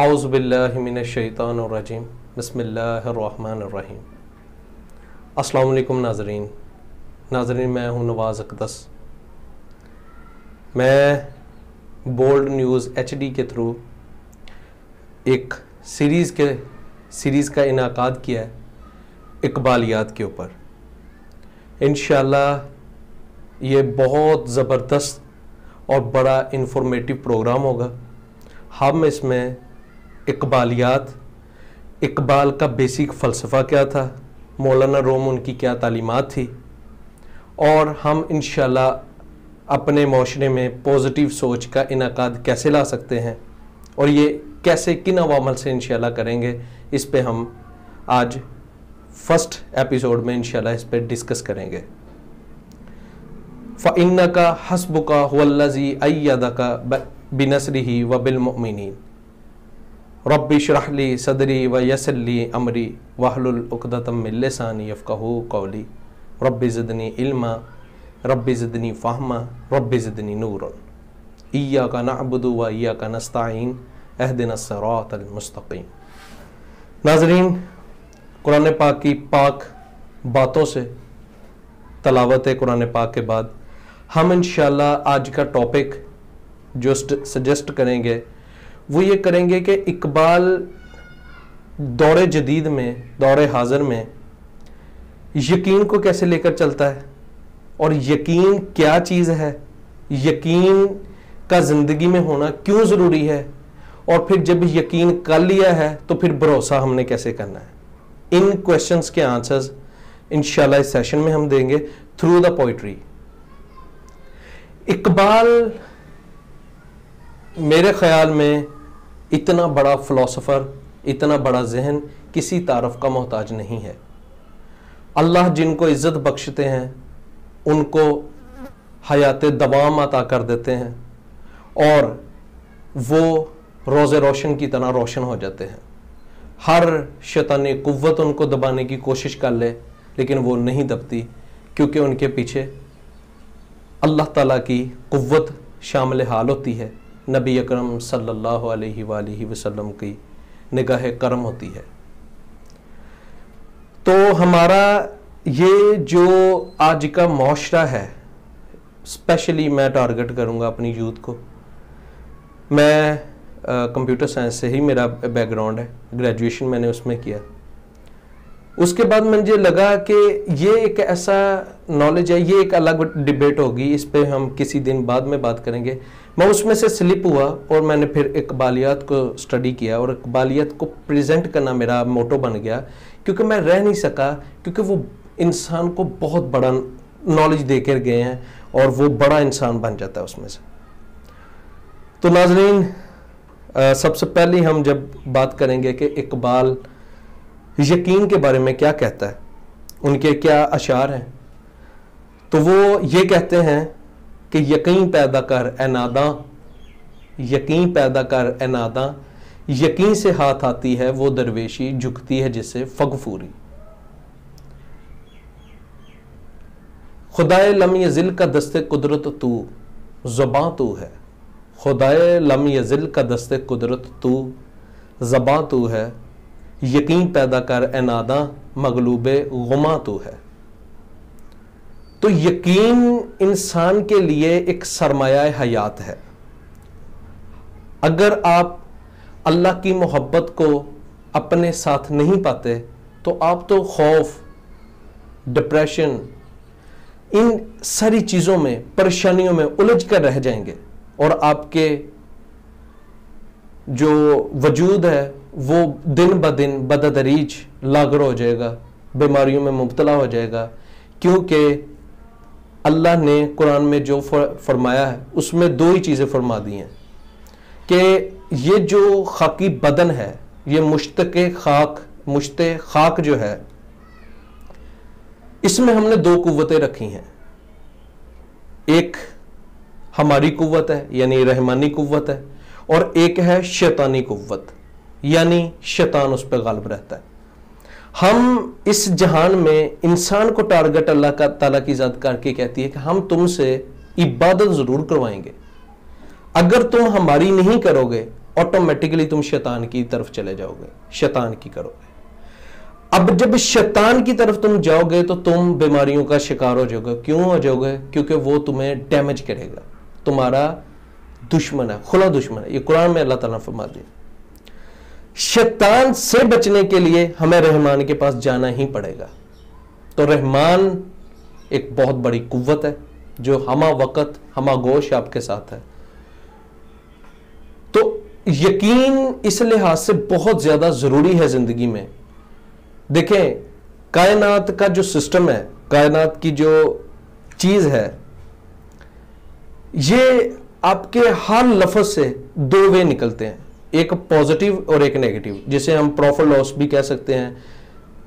औज़ु बिल्लाहि मिनश्शैतानिर्रजीम बिस्मिल्लाहिर्रहमानिर्रहीम। अस्सलाम वालेकुम नाज़रीन, मैं हूं नवाज़ अक़दस। मैं बोल्ड न्यूज़ HD के थ्रू एक सीरीज़ का इनाकाद किया है इक़बालियात के ऊपर। इंशाअल्लाह ये बहुत ज़बरदस्त और बड़ा इंफॉर्मेटिव प्रोग्राम होगा। हम इसमें इक़बाल का बेसिक फ़लसफ़ा क्या था, मौलाना रूम उनकी क्या तालीमात थी, और हम इंशाअल्लाह अपने माशरे में पॉजिटिव सोच का इनाकाद कैसे ला सकते हैं और ये कैसे किन अवामल से इंशाअल्लाह करेंगे, इस पे हम आज फर्स्ट एपिसोड में इंशाअल्लाह इस पे डिस्कस करेंगे। फ़इन्नका हस्बुका हुवल्लज़ी अय्यदका बिनस्रिही व बिलमुमिनीन रब्बि इश्रह ली सदरी व यस्सिर ली अमरी वहलुल उक़दतम मिन लिसानी यफ़क़हू क़ौली रब्बि ज़िदनी इल्मा रब्बि ज़िदनी फ़हमा रब्बि ज़िदनी नूरन इय्याका नअबुदु व इय्याका नस्तईन इहदिनस सिरातल मुस्तक़ीम। नाज़रीन, कुरान पाक की पाक बातों से तलावत कुरान पाक के बाद हम इंशाअल्लाह आज का टॉपिक जो सजेस्ट करेंगे वो ये करेंगे कि इक़बाल दौरे जदीद में, दौरे हाज़िर में यकीन को कैसे लेकर चलता है और यकीन क्या चीज़ है, यकीन का ज़िंदगी में होना क्यों ज़रूरी है, और फिर जब यकीन कर लिया है तो फिर भरोसा हमने कैसे करना है। इन क्वेश्चंस के आंसर्स इंशाअल्लाह इस सेशन में हम देंगे थ्रू द पोइट्री। इक़बाल मेरे ख्याल में इतना बड़ा फ़िलोसोफ़र, इतना बड़ा जहन किसी तारफ़ का मोहताज नहीं है। अल्लाह जिनको इज़्ज़त बख्शते हैं उनको हयात दवाम अता कर देते हैं और वो रोज़े रोशन की तरह रोशन हो जाते हैं। हर शैतानी कुव्वत उनको दबाने की कोशिश कर ले लेकिन वो नहीं दबती, क्योंकि उनके पीछे अल्लाह ताला की कुव्वत शामिल हाल होती है, नबी अकरम सल्लल्लाहु अलैहि वसल्लम की निगाह करम होती है। तो हमारा ये जो आज का माशरा है, स्पेशली मैं टारगेट करूँगा अपनी यूथ को। मैं कंप्यूटर साइंस से ही मेरा बैकग्राउंड है, ग्रेजुएशन मैंने उसमें किया। उसके बाद मुझे लगा कि ये एक ऐसा नॉलेज है, ये एक अलग डिबेट होगी, इस पे हम किसी दिन बाद में बात करेंगे। मैं उसमें से स्लिप हुआ और मैंने फिर इक़बालियात को स्टडी किया और इक़बालियात को प्रेजेंट करना मेरा मोटो बन गया, क्योंकि मैं रह नहीं सका, क्योंकि वो इंसान को बहुत बड़ा नॉलेज देकर गए हैं और वो बड़ा इंसान बन जाता है उसमें से। तो नाज़रीन, सबसे पहले हम जब बात करेंगे कि इक़बाल यकीन के बारे में क्या कहता है, उनके क्या अशार हैं, तो वो ये कहते हैं कि यकीन पैदा कर ए नादां, यकीन पैदा कर ए नादां, यकीन से हाथ आती है वो दरवेशी, झुकती है जिससे फगफूरी। खुदाए लम यज़िल का दस्ते कुदरत तू, ज़बां तू है। खुदाए लम यज़िल का दस्ते कुदरत तू, ज़बां तू है। यकीन पैदा कर ए नादां, मगलूबे गुमा तू है। तो यकीन इंसान के लिए एक सरमाया हयात है। अगर आप अल्लाह की मोहब्बत को अपने साथ नहीं पाते तो आप तो खौफ, डिप्रेशन, इन सारी चीज़ों में, परेशानियों में उलझ कर रह जाएंगे और आपके जो वजूद है वो दिन ब दिन बदतदरीज लागर हो जाएगा, बीमारियों में मुब्तला हो जाएगा। क्योंकि अल्लाह ने कुरान में जो फरमाया है उसमें दो ही चीज़ें फरमा दी हैं कि ये जो खाकी बदन है, ये मुश्ते खाक जो है, इसमें हमने दो कुव्वतें रखी हैं। एक हमारी कुव्वत है यानी रहमानी कुव्वत है, और एक है शैतानी कुव्वत यानी शैतान उस पर गालिब रहता है। हम इस जहान में इंसान को टारगेट अल्लाह का ताला की ज़ात करके कहती है कि हम तुमसे इबादत ज़रूर करवाएंगे, अगर तुम हमारी नहीं करोगे ऑटोमेटिकली तुम शैतान की तरफ चले जाओगे, शैतान की करोगे। अब जब शैतान की तरफ तुम जाओगे तो तुम बीमारियों का शिकार हो जाओगे। क्यों हो जाओगे? क्योंकि वो तुम्हें डैमेज करेगा, तुम्हारा दुश्मन है, खुला दुश्मन है। ये कुरान में अल्लाह ताला ने फरमा दिया। शैतान से बचने के लिए हमें रहमान के पास जाना ही पड़ेगा। तो रहमान एक बहुत बड़ी कुव्वत है जो हमा वक़्त हमा गोश आपके साथ है। तो यकीन इस लिहाज से बहुत ज्यादा जरूरी है जिंदगी में। देखें, कायनात का जो सिस्टम है, कायनात की जो चीज है, ये आपके हर लफ्ज से दो वे निकलते हैं, एक पॉजिटिव और एक नेगेटिव, जिसे हम प्रॉफिट लॉस भी कह सकते हैं,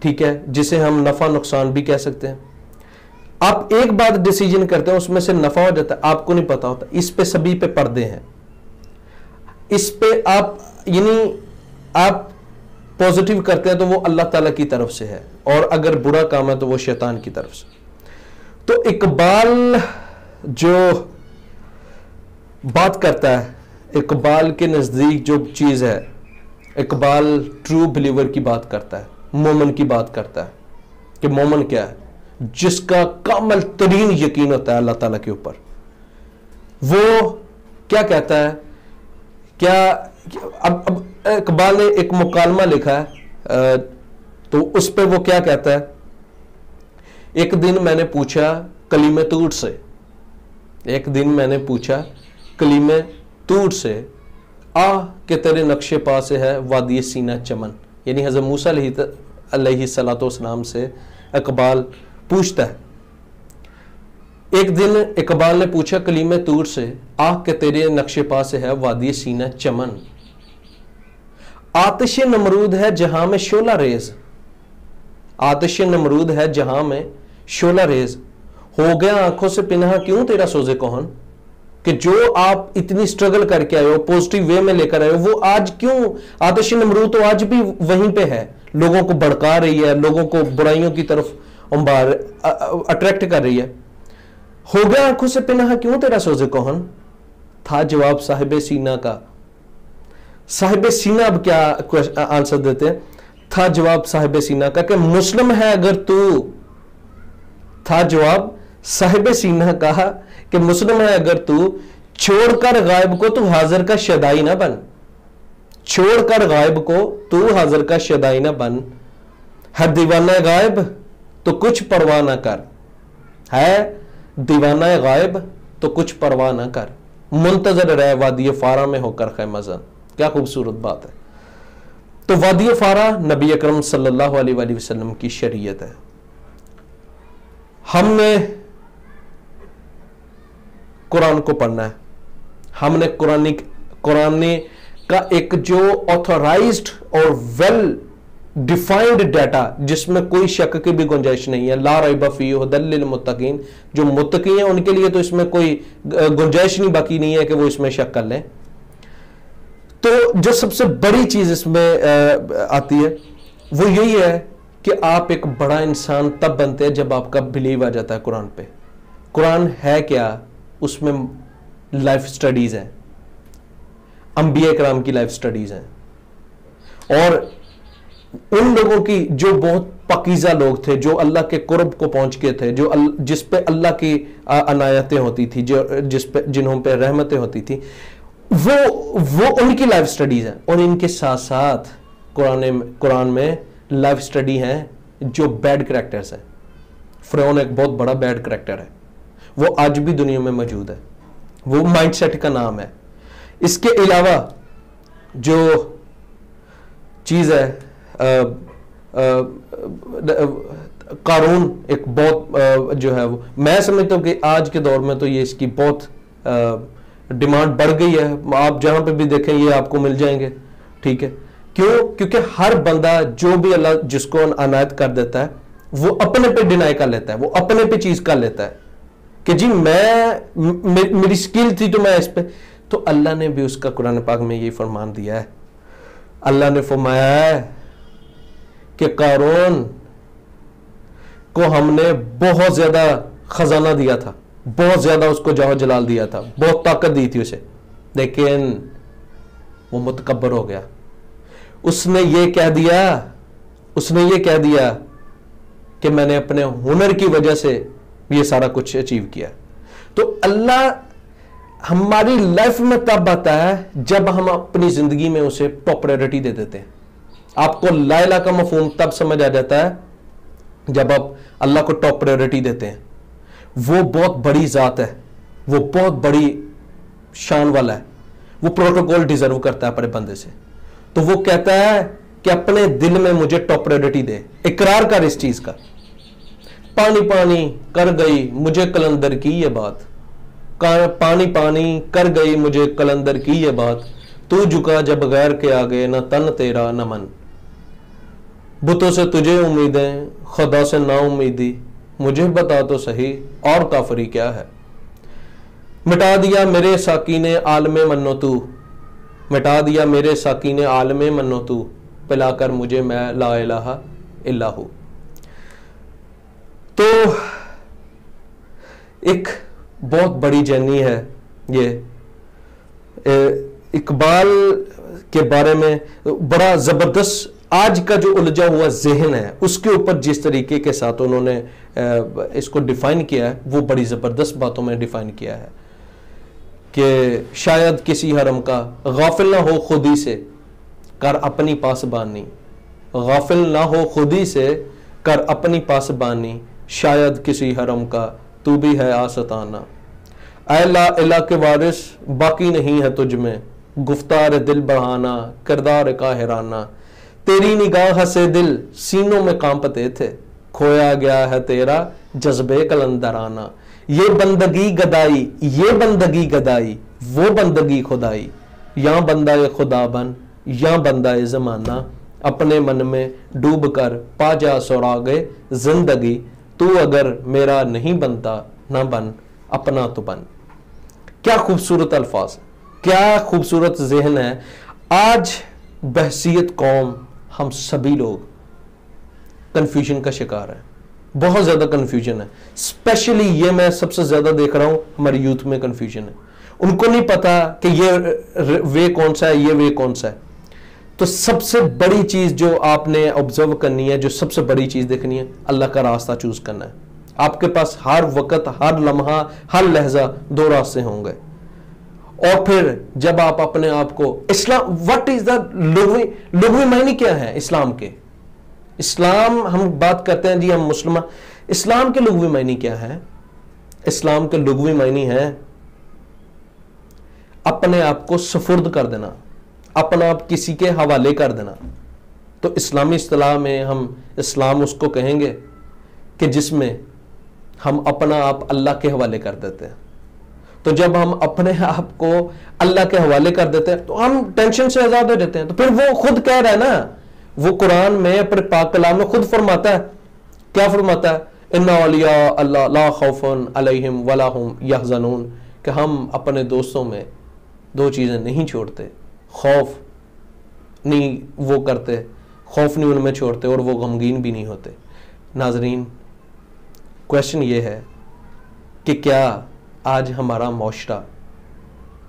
ठीक है, जिसे हम नफा नुकसान भी कह सकते हैं। आप एक बात डिसीजन करते हैं, उसमें से नफा हो जाता है, आपको नहीं पता होता। इस पे सभी पे पर्दे हैं। इस पे आप यानी आप पॉजिटिव करते हैं तो वो अल्लाह ताला की तरफ से है, और अगर बुरा काम है तो वो शैतान की तरफ से। तो इकबाल जो बात करता है, इकबाल के नजदीक जो चीज है, इकबाल ट्रू बिलीवर की बात करता है, मोमन की बात करता है कि मोमन क्या है? जिसका कामल तरीन यकीन होता है अल्लाह ताला के ऊपर। वो क्या कहता है? क्या अब इकबाल ने एक मुकालमा लिखा है, तो उस पर वो क्या कहता है? एक दिन मैंने पूछा कलीमे तूट से, एक दिन मैंने पूछा कलीमे तूट से, आ के तेरे नक्शे पा से है वादी सीना चमन। यानी हज़रत मूसा अलैहिस्सलाम से इकबाल पूछता है। एक दिन इकबाल ने पूछा कलीमे तूर से, आह के तेरे नक्शे पा से है वादी सीना चमन। आतिश नमरूद है जहां में शोला रेज, आतिश नमरूद है जहां में शोला रेज। हो गया आंखों से पिन्हा क्यों तेरा सोजे कौन, कि जो आप इतनी स्ट्रगल करके आए हो, पॉजिटिव वे में लेकर आए हो, वो आज क्यों? आतिश नमरूद तो आज भी वहीं पे है, लोगों को भड़का रही है, लोगों को बुराइयों की तरफ अट्रैक्ट कर रही है। हो गया आंखों से पिन्हा क्यों तेरा सोजे कौन, था जवाब साहिब सीना का। साहिब सीना अब क्या आंसर देते हैं? था जवाब साहिब सीना का कि मुस्लिम है अगर तू, था जवाब साहिब सीना का कि मुस्लिम है अगर तू, छोड़कर गायब को तू हाजिर का शदाई ना बन, छोड़कर गायब को तू हाजिर का शदाई ना बन। है दीवाना गायब तो कुछ परवाह ना कर, है दीवाना गायब तो कुछ परवाह ना कर, मुंतजर रह वादी फारा में होकर खैमज़न। क्या खूबसूरत बात है। तो वादी फारा नबी अकरम सल्लल्लाहु अलैहि वसल्लम की शरीयत है। हमने कुरान को पढ़ना है, हमने कुरान का एक जो ऑथोराइज्ड और वेल डिफाइंड डाटा, जिसमें कोई शक की भी गुंजाइश नहीं है, ला रैब फीह हुदल लिल मुत्तकीन, जो मुत्तकी हैं उनके लिए तो इसमें कोई गुंजाइश नहीं बाकी नहीं है कि वो इसमें शक कर लें। तो जो सबसे बड़ी चीज इसमें आती है वो यही है कि आप एक बड़ा इंसान तब बनते हैं जब आपका बिलीव आ जाता है कुरान पे। कुरान है क्या? उसमें लाइफ स्टडीज हैं, अंबिया कराम की लाइफ स्टडीज हैं, और उन लोगों की जो बहुत पकीज़ा लोग थे, जो अल्लाह के कुर्ब को पहुंच के थे, जो जिस पे अल्लाह की अनायतें होती थी, जो जिस पे जिन्हों पे रहमतें होती थी, वो उनकी लाइफ स्टडीज हैं। और इनके साथ साथ कुरान में लाइफ स्टडी हैं जो बैड करैक्टर्स हैं। फिरौन एक बहुत बड़ा बैड करैक्टर है, वो आज भी दुनिया में मौजूद है, वो माइंडसेट का नाम है। इसके अलावा जो चीज है कारून, एक बहुत जो है वो, मैं समझता हूं कि आज के दौर में तो ये इसकी बहुत डिमांड बढ़ गई है। आप जहां पे भी देखें ये आपको मिल जाएंगे, ठीक है। क्यों? क्योंकि हर बंदा जो भी अल्लाह जिसको अनायत कर देता है वो अपने पे डिनाई कर लेता है, वो अपने पे चीज कर लेता है कि जी मेरी स्किल थी तो मैं इस पे। तो अल्लाह ने भी उसका कुरान पाक में ये फरमान दिया है। अल्लाह ने फरमाया है कि कारून को हमने बहुत ज्यादा खजाना दिया था, बहुत ज्यादा उसको जाओ जलाल दिया था, बहुत ताकत दी थी उसे, लेकिन वो मुतकब्बर हो गया। उसने ये कह दिया कि मैंने अपने हुनर की वजह से ये सारा कुछ अचीव किया। तो अल्लाह हमारी लाइफ में तब आता है जब हम अपनी जिंदगी में उसे टॉप प्रायोरिटी दे देते हैं। आपको ला इलाहा का मफहूम तब समझ आ जाता है जब आप अल्लाह को टॉप प्रायोरिटी देते हैं। वो बहुत बड़ी जात है, वो बहुत बड़ी शान वाला है, वो प्रोटोकॉल डिजर्व करता है अपने बंदे से। तो वो कहता है कि अपने दिल में मुझे टॉप प्रायोरिटी दे, इकरार कर इस चीज का। पानी पानी कर गई मुझे कलंदर की ये बात, पानी पानी कर गई मुझे कलंदर की ये बात, तू झुका जब गैर के आगे न तन तेरा न मन। बुतों से तुझे उम्मीदें खुदा से ना उम्मीदी, मुझे बता तो सही और काफरी क्या है। मिटा दिया मेरे साकी ने आलमे मन्नो तू, मिटा दिया मेरे साकी ने आलमे मन्नो तू, पिलाकर मुझे मैं ला इलाहा इल्ला हूं। तो एक बहुत बड़ी जर्नी है ये। इकबाल के बारे में बड़ा जबरदस्त आज का जो उलझा हुआ जहन है उसके ऊपर जिस तरीके के साथ उन्होंने इसको डिफाइन किया है, वो बड़ी जबरदस्त बातों में डिफाइन किया है कि शायद किसी हरम का गाफिल ना हो खुदी से कर अपनी पासबानी, गाफिल ना हो खुदी से कर अपनी पासबानी, शायद किसी हरम का तू भी है आसताना। अल्लाह इला के वारिस बाकी नहीं है तुझ में, गुफ्तार दिल बढ़ाना किरदार का हैराना। तेरी निगाह से दिल सीनों में कांपते थे, खोया गया है तेरा जज्बे कलंदराना। ये बंदगी गदाई, ये बंदगी गदाई, वो बंदगी खुदाई, या बंदा ये खुदा बन या बंदा ये जमाना। अपने मन में डूब कर पा जा सुरागे जिंदगी, तू अगर मेरा नहीं बनता ना बन अपना तो बन। क्या खूबसूरत अल्फाज, क्या खूबसूरत जहन है। आज बहसियत कौम हम सभी लोग कंफ्यूजन का शिकार है, बहुत ज्यादा कंफ्यूजन है। स्पेशली ये मैं सबसे ज्यादा देख रहा हूं हमारे यूथ में कंफ्यूजन है। उनको नहीं पता कि ये वे कौन सा है, ये वे कौन सा है। तो सबसे बड़ी चीज जो आपने ऑब्जर्व करनी है, जो सबसे बड़ी चीज देखनी है, अल्लाह का रास्ता चूज करना है। आपके पास हर वक्त, हर लम्हा, हर लहजा दो रास्ते होंगे। और फिर जब आप अपने आप को इस्लाम, व्हाट इज द लुग़वी मायने क्या है इस्लाम के? इस्लाम हम बात करते हैं जी, हम मुसलमान। इस्लाम के लुग़वी मायने क्या है? इस्लाम के लुग़वी मायने है अपने आप को सुपुर्द कर देना, अपना आप किसी के हवाले कर देना। तो इस्लामी इस्तिलाह में हम इस्लाम उसको कहेंगे कि जिसमें हम अपना आप अल्लाह के हवाले कर देते हैं। तो जब हम अपने आप को अल्लाह के हवाले कर देते हैं तो हम टेंशन से आजाद हो जाते हैं। तो फिर वो खुद कह रहा है ना, वो कुरान में अपने पाक कलाम में खुद फरमाता है, क्या फरमाता है? इन्ना औलिया अल्लाह ला खौफुन अलैहिम वला हुम यहज़नून, कि हम अपने दोस्तों में दो चीजें नहीं छोड़ते, खौफ नहीं वो करते, खौफ नहीं उनमें छोड़ते और वो गमगीन भी नहीं होते। नाजरीन, क्वेश्चन ये है कि क्या आज हमारा माशरा,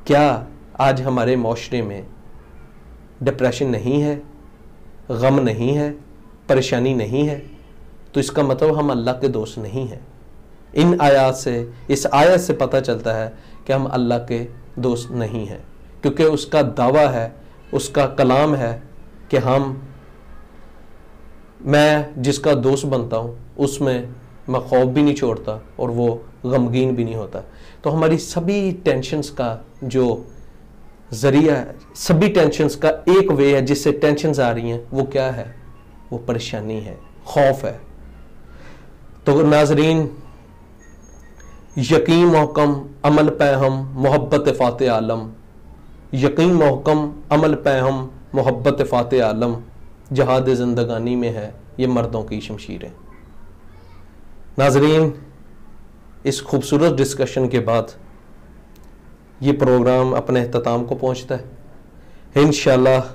क्या आज हमारे माशरे में डिप्रेशन नहीं है, गम नहीं है, परेशानी नहीं है? तो इसका मतलब हम अल्लाह के दोस्त नहीं हैं। इन आयात से, इस आयत से पता चलता है कि हम अल्लाह के दोस्त नहीं हैं, क्योंकि उसका दावा है, उसका कलाम है कि मैं जिसका दोस्त बनता हूँ उसमें मैं खौफ भी नहीं छोड़ता और वो गमगीन भी नहीं होता। तो हमारी सभी टेंशन्स का जो जरिया है, सभी टेंशन्स का एक वे है जिससे टेंशन्स आ रही हैं, वो क्या है? वो परेशानी है, खौफ है। तो नाजरीन, यकीन महकम अमल पे हम मोहब्बत फ़ाते आलम, यकीन महकम अमल पे हम मोहब्बत फ़ाते आलम, जहाद ज़िंदगानी में है ये मर्दों की शमशीरें। नाजरीन, इस खूबसूरत डिस्कशन के बाद ये प्रोग्राम अपने अख्ताम को पहुंचता है। इंशाअल्लाह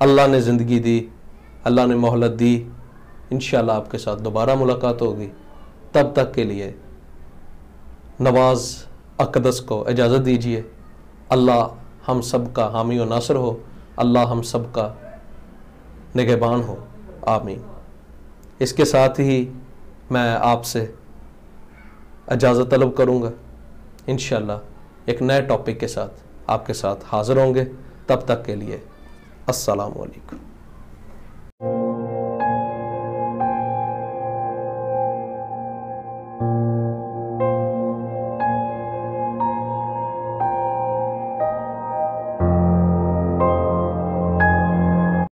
अल्लाह ने ज़िंदगी दी, अल्लाह ने मोहलत दी, इंशाअल्लाह आपके साथ दोबारा मुलाकात होगी। तब तक के लिए नवाज़ अक़दस को इजाज़त दीजिए। अल्लाह हम सब का हामी और नासर हो। अल्लाह हम सब का निगहबान हो, आमीन। इसके साथ ही मैं आपसे इजाज़त तलब करूँगा। इंशाअल्लाह एक नए टॉपिक के साथ आपके साथ हाज़िर होंगे। तब तक के लिए अस्सलामु अलैकुम।